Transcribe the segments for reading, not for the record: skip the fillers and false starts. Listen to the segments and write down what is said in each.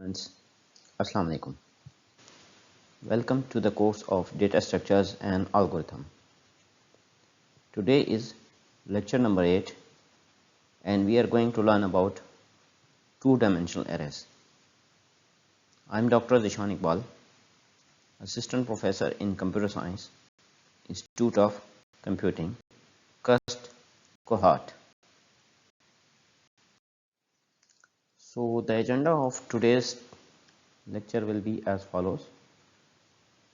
Friends, Assalamu alaikum. Welcome to the course of Data Structures and Algorithm. Today is lecture number 8 and we are going to learn about two-dimensional arrays. I am Dr. Zishan Iqbal, Assistant Professor in Computer Science, Institute of Computing, KUST, Kohat. So the agenda of today's lecture will be as follows.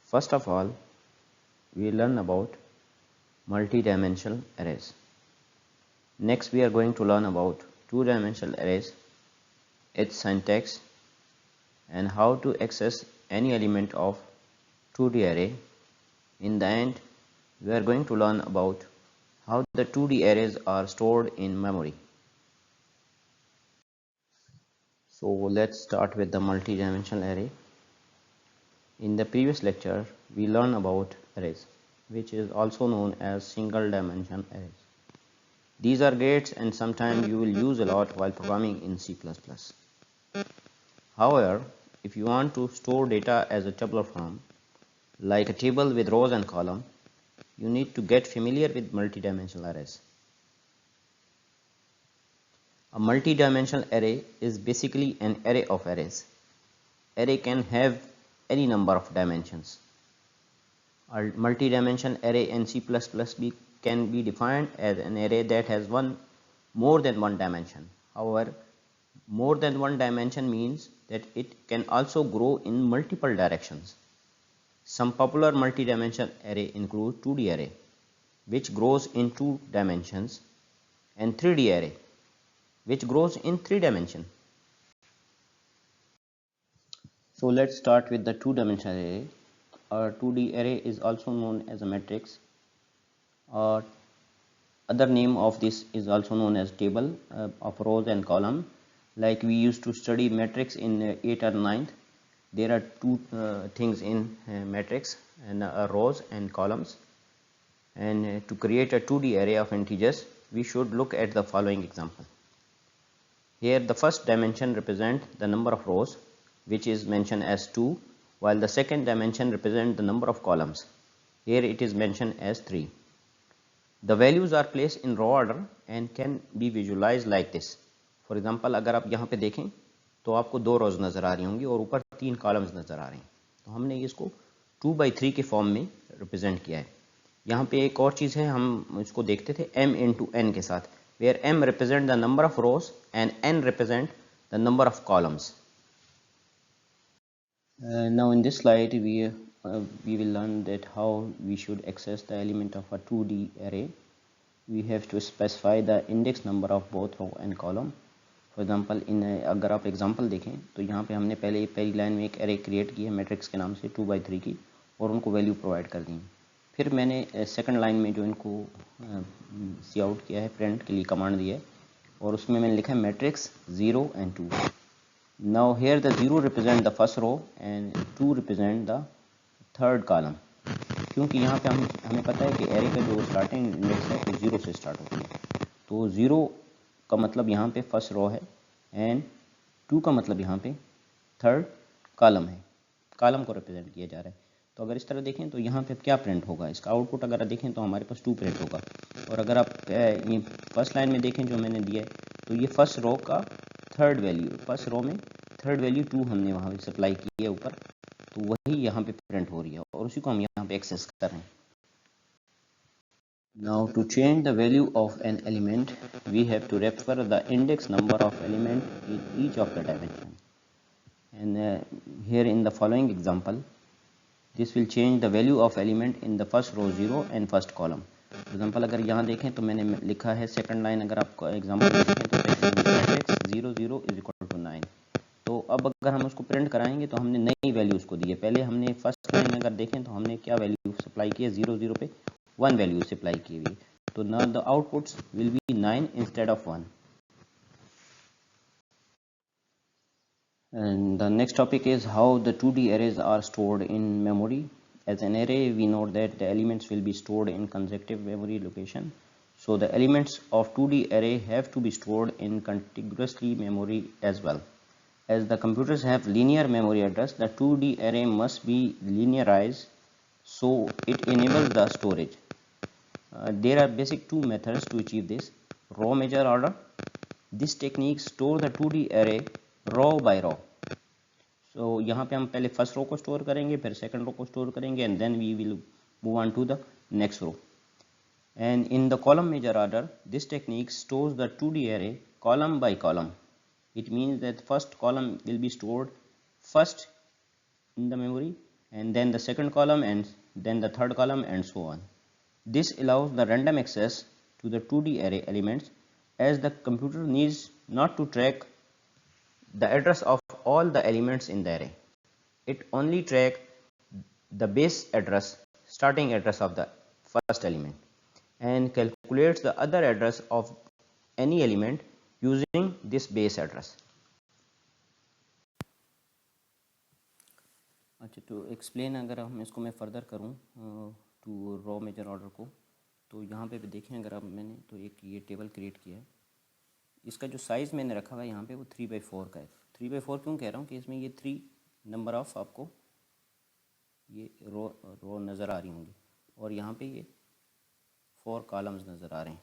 First of all, we learn about multi-dimensional arrays. Next, we are going to learn about two-dimensional arrays, its syntax, and how to access any element of 2D array. In the end, we are going to learn about how the 2D arrays are stored in memory. So let's start with the multi-dimensional array. In the previous lecture, we learned about arrays, which is also known as single-dimension arrays. These are great and sometimes you will use a lot while programming in C++. However, if you want to store data as a tabular form, like a table with rows and columns, you need to get familiar with multi-dimensional arrays. A multi-dimensional array is basically an array of arrays. Array can have any number of dimensions. A multi-dimensional array in C++ can be defined as an array that has more than one dimension. However, more than one dimension means that it can also grow in multiple directions. Some popular multi-dimensional array include 2D array, which grows in 2 dimensions, and 3D array, which grows in 3 dimensions. So let's start with the 2-dimensional array. A 2D array is also known as a matrix. Other name of this is also known as table of rows and column. Like we used to study matrix in 8th or 9th. There are two things in matrix, and rows and columns. And to create a 2D array of integers, we should look at the following example. Here the first dimension represents the number of rows, which is mentioned as 2, while the second dimension represents the number of columns. Here it is mentioned as 3. The values are placed in row order and can be visualized like this. For example, अगर आप यहाँ पे देखें तो आपको 2 rows नज़र आ रही होंगी और ऊपर 3 columns नज़र आ रहे हैं. तो हमने इसको 2/3 के फॉर्म में रिप्रेजेंट किया है. यहाँ पे एक और चीज़ है, हम इसको देखते थे m into n के साथ, where m represent the number of rows and n represent the number of columns. Now in this slide we will learn that how we should access the element of a 2D array. We have to specify the index number of both row and column. For example, अगर आप example देखें तो यहाँ पे हमने पहली line में एक array क्रिएट की है मैट्रिक्स के नाम से 2/3 की, और उनको वैल्यू प्रोवाइड कर दी. फिर मैंने सेकंड लाइन में जो इनको सी आउट किया है, प्रिंट के लिए कमांड दिया है, और उसमें मैंने लिखा है matrix 0 and 2. Now here the 0 represent the first row and 2 represent the third column. क्योंकि यहाँ पे हमें पता है कि एरे का जो स्टार्टिंग इंडेक्स है वो 0 से स्टार्ट होती है. तो 0 का मतलब यहाँ पे फर्स्ट रो है एंड 2 का मतलब यहाँ पे थर्ड कॉलम है. कॉलम को रिप्रेजेंट किया जा रहा है. तो अगर इस तरह देखें तो यहाँ पे क्या प्रिंट होगा, इसका आउटपुट अगर देखें तो हमारे पास 2 प्रिंट होगा. और अगर आप ये फर्स्ट लाइन में देखें जो मैंने दिया है, तो ये फर्स्ट रो का थर्ड वैल्यू, फर्स्ट रो में थर्ड वैल्यू 2 हमने वहाँ पे सप्लाई की है ऊपर, तो वही यहाँ पे प्रिंट हो रही है और उसी को हम यहाँ पे एक्सेस कर रहे हैं. Now to change the value of an element, we have to refer the index number of element in each of the dimension. And here in the following example, this will change the value of element in the first row 0 and first column. For example, अगर यहाँ देखें तो मैंने लिखा है second line, अगर आपको example देखें तो मैट्रिक्स 0 0 is equal to 9. तो अब अगर हम उसको प्रिंट कराएंगे तो हमने नई वैल्यू उसको दी है. पहले हमने फर्स्ट लाइन में अगर देखें तो हमने क्या वैल्यू सप्लाई की है, 0 0 पे 1 वैल्यू सप्लाई की हुई. तो now the outputs will be 9 instead of 1. And the next topic is how the 2D arrays are stored in memory. As an array, we know that the elements will be stored in consecutive memory location. So the elements of 2D array have to be stored in contiguously memory as well. As the computers have linear memory address, the 2D array must be linearized so it enables the storage. There are basic two methods to achieve this. Row major order. This technique store the 2D array row by row. So यहाँ पे हम पहले first row को store करेंगे, फिर second row को store करेंगे, and then we will move on to the next row. And in the column major order, this technique stores the 2D array column by column. It means that first column will be stored first in the memory, and then the second column, and then the third column, and so on. This allows the random access to the 2D array elements, as the computer needs not to track the address of all the elements in the array. It only tracks the base address, starting address of the first element, and calculates the other address of any element using this base address. अच्छा, तो explain अगर हम इसको मैं further करूँ to row major order को, तो यहाँ पे भी देखें अगर आप मैंने तो एक ये टेबल क्रिएट किया है. इसका जो साइज़ मैंने रखा हुआ है यहाँ पे वो 3/4 का है. 3/4 क्यों कह रहा हूँ कि इसमें ये 3 नंबर ऑफ आपको ये रो नज़र आ रही होंगी, और यहाँ पे ये 4 कॉलम्स नज़र आ रहे हैं.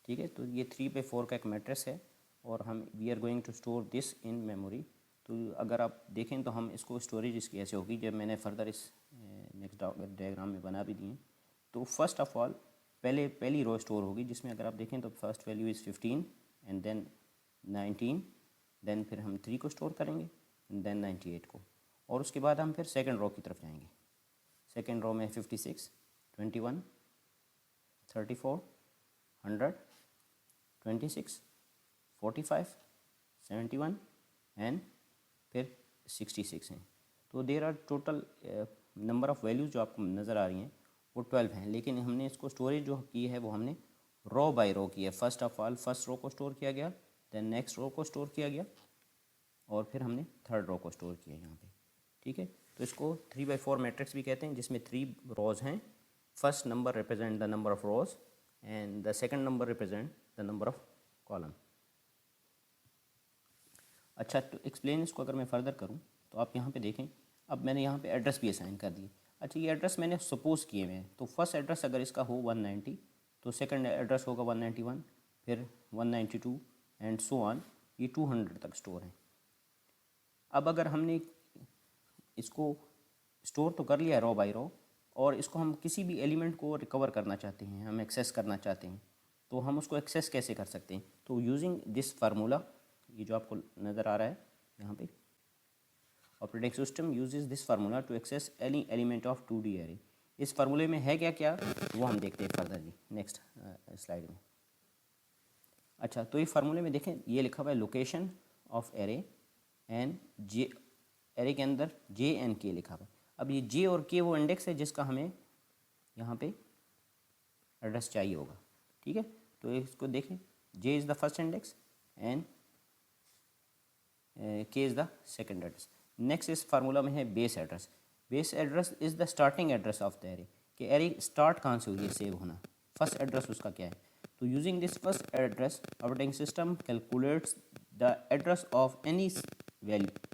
ठीक है, तो ये 3/4 का एक मैट्रिक्स है, और हम we are going to store this in memory. तो अगर आप देखें तो हम इसको स्टोरेज इसकी ऐसे होगी, जब मैंने फर्दर इस नेक्स्ट डायग्राम में बना भी दिए. तो फर्स्ट ऑफ ऑल पहली रो स्टोर होगी, जिसमें अगर आप देखें तो first value is 15 and then 19, then फिर हम 3 को स्टोर करेंगे एंड देन 98 को, और उसके बाद हम फिर सेकंड रो की तरफ जाएंगे. सेकंड रो में 56, 21, 34, 100, 26, 45, 71 एंड फिर 66 हैं. तो there are total number of values जो आपको नज़र आ रही हैं वो 12 हैं, लेकिन हमने इसको स्टोरेज जो की है वो हमने रो बाय रो की है. First of all first row को स्टोर किया गया, देन नेक्स्ट रो को स्टोर किया गया, और फिर हमने थर्ड रो को स्टोर किया यहाँ पे. ठीक है, तो इसको 3/4 मैट्रिक्स भी कहते हैं, जिसमें 3 रोज हैं. First number represent the number of rose and the second number represent the number of column. अच्छा, तो एक्सप्लेन इसको अगर मैं फर्दर करूं तो आप यहाँ पे देखें, अब मैंने यहाँ पे एड्रेस भी असाइन कर दिए. अच्छा, ये एड्रेस मैंने सपोज किए हुए हैं. तो फर्स्ट एड्रेस अगर इसका हो 190, तो सेकंड एड्रेस होगा 191, फिर 192 एंड सो ऑन. ये 200 तक स्टोर है. अब अगर हमने इसको स्टोर तो कर लिया है रो बाय रो, और इसको हम किसी भी एलिमेंट को रिकवर करना चाहते हैं, हम एक्सेस करना चाहते हैं, तो हम उसको एक्सेस कैसे कर सकते हैं? तो यूजिंग दिस फार्मूला, ये जो आपको नज़र आ रहा है यहाँ पे, operating system uses this formula to access any element of 2D array. इस फार्मूले में है क्या क्या वो हम देखते हैं फर्दर जी नेक्स्ट स्लाइड में. अच्छा, तो ये फार्मूले में देखें, ये लिखा हुआ है location of array and J. Array के अंदर जे एंड के लिखा हुआ है. अब ये जे और के वो इंडेक्स है जिसका हमें यहाँ पे एड्रेस चाहिए होगा. ठीक है, तो इसको देखें, J is the first index and K is the second address. Next इस फार्मूला में है base address. Base address is the starting address of the array, कि एरे स्टार्ट कहाँ से हुई है सेव होना, फर्स्ट एड्रेस उसका क्या है. तो using this first address operating system calculates the address of any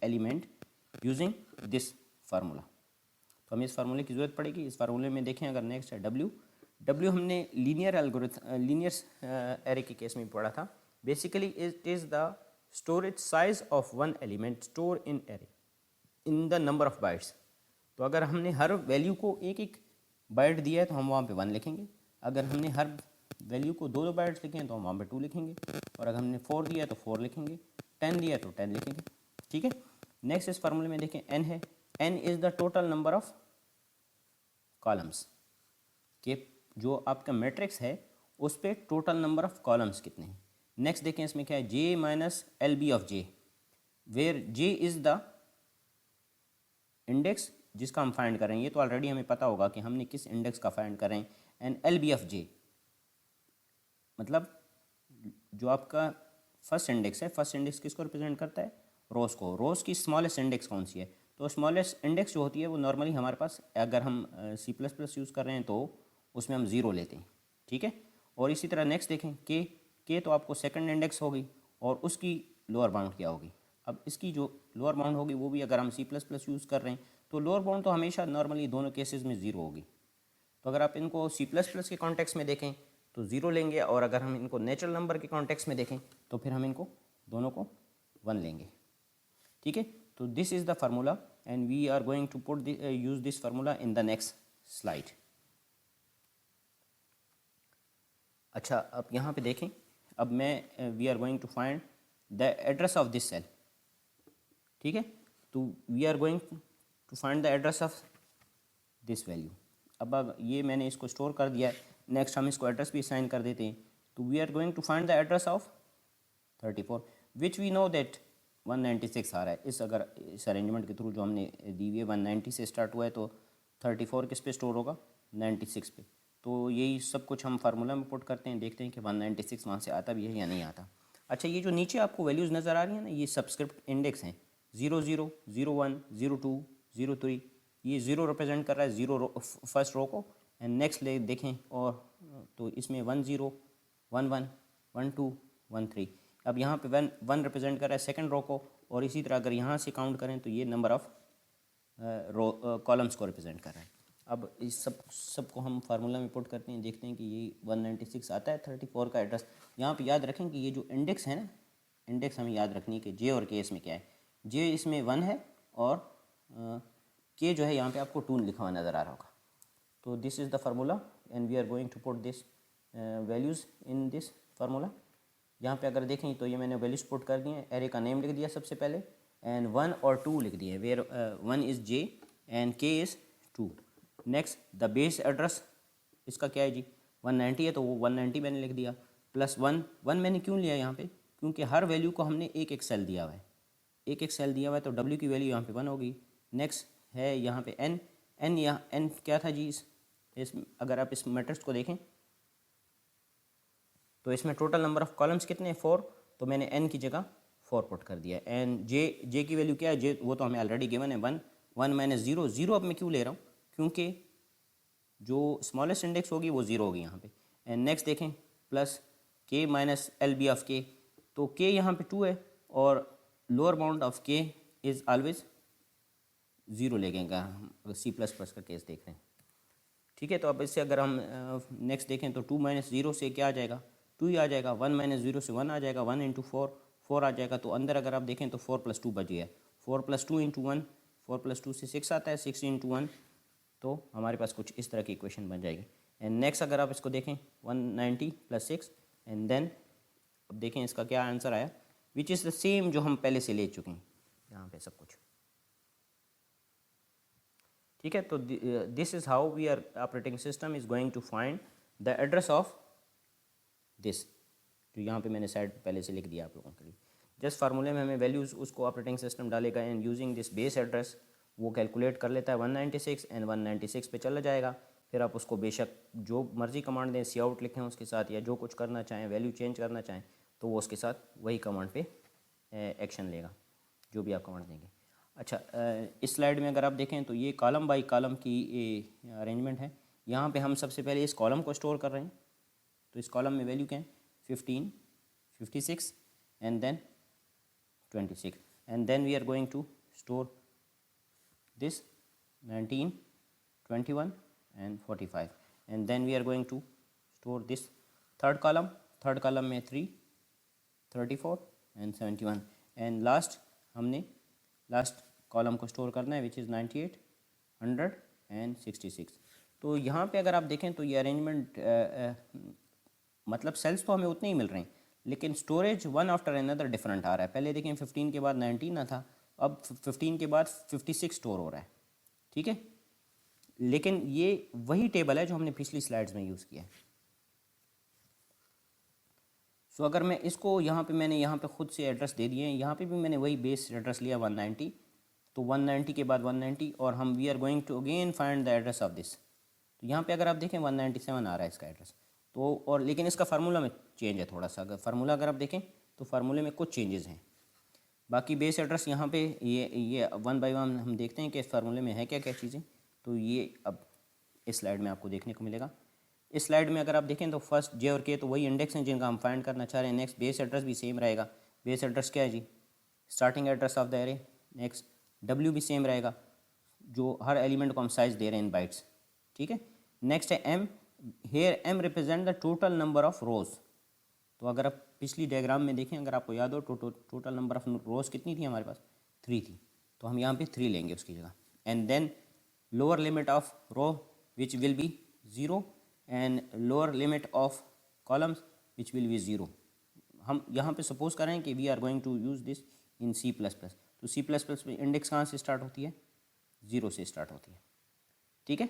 element using this formula. तो हमें इस फार्मूले की ज़रूरत पड़ेगी. इस फार्मूले में देखें, अगर नेक्स्ट है डब्ल्यू हमने लीनियर एरे के केस में पढ़ा था. Basically it is the storage size of one element store in array in the number of bytes. तो अगर हमने हर वैल्यू को एक एक बाइट दिया है तो हम वहाँ पे 1 लिखेंगे. अगर हमने हर वैल्यू को 2 बाइट्स लिखे हैं तो हम वहाँ पे 2 लिखेंगे, और अगर हमने 4 दिया है तो 4 लिखेंगे, 10 दिया है तो 10 लिखेंगे. ठीक है, नेक्स्ट इस फार्मूले में देखें, n है. n is the total number of columns, के जो आपका मैट्रिक्स है उस पर टोटल नंबर ऑफ कॉलम्स कितने हैं. नेक्स्ट देखें, इसमें क्या है, j minus LB of j, where j is the index जिसका हम फाइंड करें. ये तो ऑलरेडी हमें पता होगा कि हमने किस इंडेक्स का फाइंड करें. एंड LB ऑफ j मतलब जो आपका फर्स्ट इंडेक्स है, फर्स्ट इंडेक्स किसको रिप्रेजेंट करता है, रोज़ को. रोज़ की स्मॉलेस्ट इंडेक्स कौन सी है? तो स्मॉलेस्ट इंडेक्स जो होती है वो नॉर्मली हमारे पास, अगर हम C++ यूज़ कर रहे हैं तो उसमें हम 0 लेते हैं. ठीक है, और इसी तरह नेक्स्ट देखें, के तो आपको सेकंड इंडेक्स होगी और उसकी लोअर बाउंड क्या होगी. अब इसकी जो लोअर बाउंड होगी वो भी अगर हम C++ यूज़ कर रहे हैं तो लोअर बाउंड तो हमेशा नॉर्मली दोनों केसेस में ज़ीरो होगी। तो अगर आप इनको C++ के कॉन्टेक्स्ट में देखें तो ज़ीरो लेंगे, और अगर हम इनको नेचुरल नंबर के कॉन्टेक्स्ट में देखें तो फिर हम इनको दोनों को 1 लेंगे। ठीक है, तो this is the formula and we are going to put use this formula in the next slide. अच्छा, अब यहाँ पे देखें, अब मैं we are going to find the address of this cell. ठीक है, तो we are going to find the address of this value. अब ये मैंने इसको स्टोर कर दिया है, नेक्स्ट हम इसको एड्रेस भी असाइन कर देते हैं। तो we are going to find the address of 34 which we know that 196 आ रहा है। इस अरेंजमेंट के थ्रू जो हमने दी हुई है 190 से स्टार्ट हुआ है, तो 34 किस पे स्टोर होगा, 96 पे। तो यही सब कुछ हम फार्मूला में पुट करते हैं, देखते हैं कि 196 वहाँ से आता भी है या नहीं आता। अच्छा, ये जो नीचे आपको वैल्यूज़ नज़र आ रही हैं ना, ये सबस्क्रिप्ट इंडेक्स हैं, 00, 01, 02, 03। ये 0 रिप्रेजेंट कर रहा है फर्स्ट रो को, एंड नेक्स्ट ले देखें और तो इसमें 10, 11, 12, 13। अब यहाँ पे 1 रिप्रेजेंट कर रहा है सेकंड रो को, और इसी तरह अगर यहाँ से काउंट करें तो ये नंबर ऑफ़ कॉलम्स को रिप्रेजेंट कर रहा है। अब इस सब को हम फार्मूला में पुट करते हैं, देखते हैं कि ये 196 आता है 34 का एड्रेस। यहाँ पे याद रखें कि ये जो इंडेक्स है ना, इंडेक्स हमें याद रखनी है कि जे और के इसमें क्या है। जे इसमें 1 है और के जो है यहाँ पे आपको 2 लिखा हुआ नज़र आ रहा होगा। तो this is the formula and we are going to put this values in this formula. यहाँ पे अगर देखें तो ये मैंने वैल्यूज पुट कर दिए हैं, एरे का नेम लिख दिया सबसे पहले, एंड 1 और 2 लिख दिए, where 1 is J and K is 2। Next the base address इसका क्या है जी, 190 है, तो वो 190 मैंने लिख दिया, प्लस 1 मैंने क्यों लिया यहाँ पे, क्योंकि हर वैल्यू को हमने एक सेल दिया हुआ है, एक सेल दिया हुआ है, तो W की वैल्यू यहाँ पे 1 होगी। नेक्स्ट है यहाँ पे n यहाँ n क्या था जी, इस अगर आप इस मैट्रिक्स को देखें तो इसमें टोटल नंबर ऑफ कॉलम्स कितने हैं, 4, तो मैंने n की जगह 4 पुट कर दिया। एंड जे की वैल्यू क्या है, जे वो तो हमें ऑलरेडी गिवन है 1 माइनस 0 अब मैं क्यों ले रहा हूँ, क्योंकि जो स्मॉलेस्ट इंडेक्स होगी वो 0 होगी यहाँ पे। एंड नेक्स्ट देखें प्लस के माइनस एल बी ऑफ के, तो के यहाँ पे 2 है और लोअर बाउंड ऑफ के इज़ ऑलवेज 0 लेंगे हम, C++ का केस देख रहे हैं। ठीक है, तो अब इससे अगर हम नेक्स्ट देखें तो 2 माइनस 0 से क्या आ जाएगा, 2 ही आ जाएगा। 1 माइनस 0 से 1 आ जाएगा, 1 इंटू 4 आ जाएगा। तो अंदर अगर आप देखें तो 4 + 2 बच गया, 4 + 2 इंटू 1, 4 + 2 से 6 आता है, 6 इंटू 1, तो हमारे पास कुछ इस तरह की इक्वेशन बन जाएगी। एंड नेक्स्ट अगर आप इसको देखें 190 + 6, एंड देन अब देखें इसका क्या आंसर आया, विच इज़ द सेम जो हम पहले से ले चुके हैं यहाँ पे सब कुछ। ठीक है, तो this is how we are operating system is going to find the address of this, जो यहाँ पे मैंने साइड पहले से लिख दिया आप लोगों के लिए। जस्ट फार्मूले में हमें वैल्यूज़ उसको ऑपरेटिंग सिस्टम डालेगा, and using this base address वो कैलकुलेट कर लेता है 196 एंड 196 पे चला जाएगा। फिर आप उसको बेशक जो मर्ज़ी कमांड दें, सी आउट लिखें उसके साथ, या जो कुछ करना चाहें, वैल्यू चेंज करना चाहें, तो वो उसके साथ वही कमांड पे एक्शन लेगा, जो भी आप कमांड देंगे। अच्छा, इस स्लाइड में अगर आप देखें तो ये कॉलम बाई कॉलम की अरेंजमेंट है। यहाँ पे हम सबसे पहले इस कॉलम को स्टोर कर रहे हैं, तो इस कॉलम में वैल्यू क्या है, 15, 56 and then 26, and then we are going to store this 19, 21 and 45, and then we are going to store this third column में 3, 34 and 71, and हमने लास्ट कॉलम को स्टोर करना है विच इज़ 98, 100 and 66। तो यहाँ पे अगर आप देखें तो ये अरेंजमेंट मतलब सेल्स तो हमें उतने ही मिल रहे हैं, लेकिन storage one after another different आ रहा है। पहले देखें 15 के बाद 19 था, अब 15 के बाद 56 स्टोर हो रहा है। ठीक है, लेकिन ये वही टेबल है जो हमने पिछली स्लाइड्स में यूज़ किया है। सो अगर मैं इसको मैंने यहाँ पे खुद से एड्रेस दे दिए हैं, यहाँ पे भी मैंने वही बेस एड्रेस लिया 190, तो 190 के बाद 190, और हम we are going to again find the address of this. तो यहाँ पे अगर आप देखें 197 आ रहा है इसका एड्रेस, तो और लेकिन इसका फार्मूला में चेंज है थोड़ा सा। अगर फार्मूला अगर आप देखें तो फार्मूले में कुछ चेंजेस हैं। बाकी बेस एड्रेस यहाँ पे ये 1 बाय 1 हम देखते हैं कि इस फार्मूले में है क्या क्या चीज़ें। तो ये अब इस स्लाइड में आपको देखने को मिलेगा। इस स्लाइड में अगर आप देखें तो फर्स्ट जे और के तो वही इंडेक्स हैं जिनका हम फाइंड करना चाह रहे हैं। नेक्स्ट बेस एड्रेस भी सेम रहेगा। बेस एड्रेस क्या है जी, starting address of the array. Next W भी सेम रहेगा, जो हर एलिमेंट को हम साइज दे रहे हैं इन बाइट्स, ठीक है। नेक्स्ट है M, here M represent the total number of rows. तो अगर आप पिछली डायग्राम में देखें, अगर आपको याद हो, टोटल नंबर ऑफ रोज कितनी थी हमारे पास, 3 थी, तो हम यहाँ पे 3 लेंगे उसकी जगह। And then lower limit of row which will be 0 and lower limit of columns which will be 0। हम यहाँ पे सपोज कर रहे हैं कि we are going to use this in C++। तो C++ में इंडेक्स कहाँ से स्टार्ट होती है, 0 से स्टार्ट होती है, ठीक है।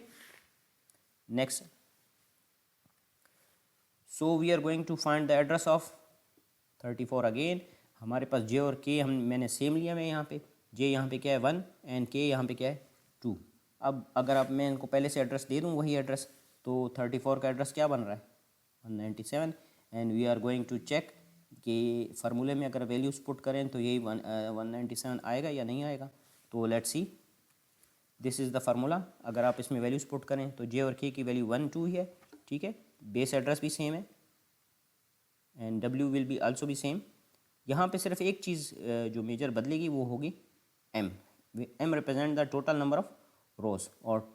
Next, so we are going to find the address of 34 again. हमारे पास J और K मैंने सेम लिया है यहाँ पे। J यहाँ पे क्या है 1 एंड K यहाँ पे क्या है 2। अब अगर आप मैं इनको पहले से एड्रेस दे दूँ वही एड्रेस, तो 34 का एड्रेस क्या बन रहा है 197। And we are going to check कि फार्मूले में अगर वैल्यूज पुट करें तो यही 197 आएगा या नहीं आएगा। तो let's see, this is the formula. अगर आप इसमें वैल्यूज पुट करें तो J और K की वैल्यू 1 2 ही है, ठीक है। बेस एड्रेस भी सेम है and W will be also भी सेम। यहाँ पे सिर्फ एक चीज़ जो मेजर बदलेगी वो होगी M। M represent the total number of रोज, और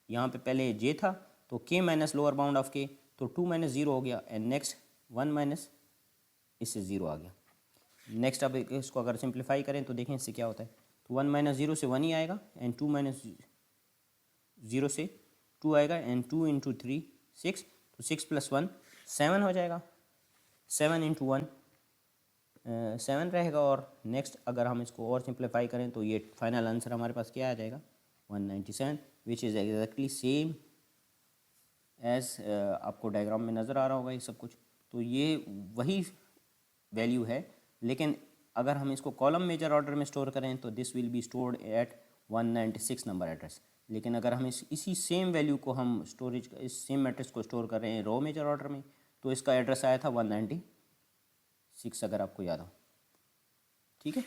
यहाँ पे पहले J था तो K minus lower bound of K, तो 2 माइनस 0 हो गया एंड नेक्स्ट 1 माइनस इससे 0 आ गया। नेक्स्ट अब इसको अगर सिंप्लीफाई करें तो देखें इससे क्या होता है, तो 1 माइनस 0 से 1 ही आएगा एंड 2 माइनस 0 से 2 आएगा एंड 2 इंटू 3 6, तो 6 प्लस 1 7 हो जाएगा। 7 इंटू 1 7 रहेगा। और नेक्स्ट अगर हम इसको और सिंप्लीफाई करें तो ये फाइनल आंसर हमारे पास क्या आ जाएगा 197, which is exactly same as आपको डायग्राम में नज़र आ रहा होगा ये सब कुछ। तो ये वही वैल्यू है, लेकिन अगर हम इसको कॉलम मेजर ऑर्डर में स्टोर करें तो this will be stored at 196 number address. लेकिन अगर हम इसी सेम वैल्यू को हम स्टोरेज इस सेम एड्रेस को स्टोर कर रहे हैं रो मेजर ऑर्डर में, तो इसका एड्रेस आया था 196, अगर आपको याद हो, ठीक है।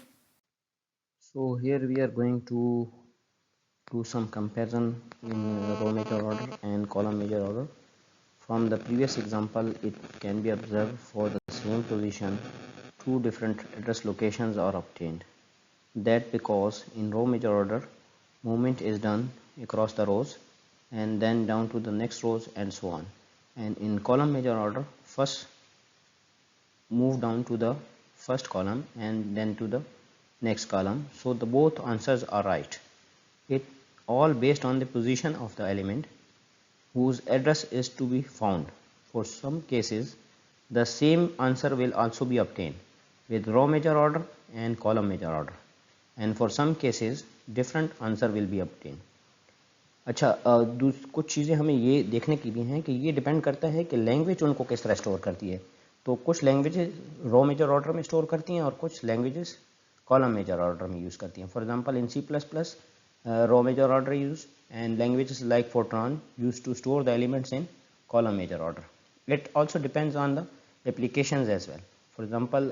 So here we are going to do some comparison in row major order and column major order. From the previous example, it can be observed for the same position, 2 different address locations are obtained. That because in row major order, movement is done across the rows and then down to the next rows and so on. And in column major order, first move down to the first column and then to the next column. So the both answers are right. It all based on the position of the element whose address is to be found. For some cases, the same answer will also be obtained with row major order and column major order, and for some cases different answer will be obtained. अच्छा, कुछ चीज़ें हमें ये देखने की भी हैं कि ये डिपेंड करता है कि लैंग्वेज उनको किस तरह स्टोर करती है। तो कुछ लैंग्वेजेस रो मेजर ऑर्डर में स्टोर करती हैं और कुछ लैंग्वेजेस कॉलम मेजर ऑर्डर में यूज़ करती हैं। For example in C++, row major order used, and languages like Fortran used to store the elements in column major order. It also depends on the applications as well. For example,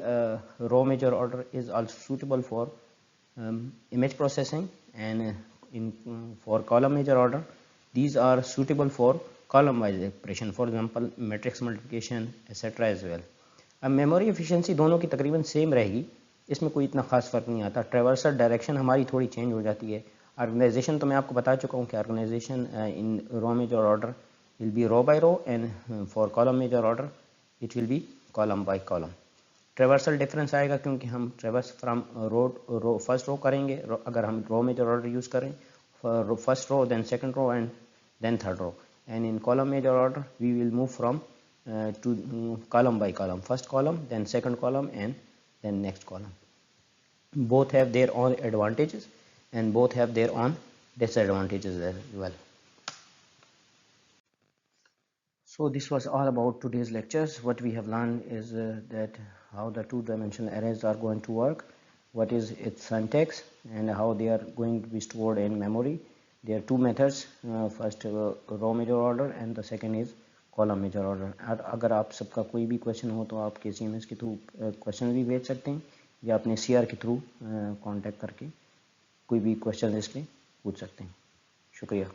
row major order is also suitable for image processing, and for column major order these are suitable for column wise operation, for example matrix multiplication etc. as well. अब memory efficiency दोनों की तकरीबन same रहेगी, इसमें कोई इतना खास फ़र्क नहीं आता। ट्रेवर्सल डायरेक्शन हमारी थोड़ी चेंज हो जाती है। ऑर्गेनाइजेशन तो मैं आपको बता चुका हूँ कि organisation in row major order will be row by row and for column major order it will be column by column. Traversal difference आएगा क्योंकि हम ट्रेवर्स फ्रॉम रो फर्स्ट रो करेंगे अगर हम रो मेजर ऑर्डर यूज़ करें, first row then second row and then third row, and in column major order we will move from to column by column, first column then second column and then next column. Both have their own advantages and both have their own disadvantages as well. So this was all about today's lectures. What we have learned is that how the two-dimensional arrays are going to work, what is its syntax, and how they are going to be stored in memory. There are two methods, first row major order and the second is column major order. अगर आप सबका कोई भी question हो तो आप KCMS के through question भी भेज सकते हैं या अपने CR के थ्रू कांटेक्ट करके कोई भी क्वेश्चन इस पर पूछ सकते हैं। शुक्रिया।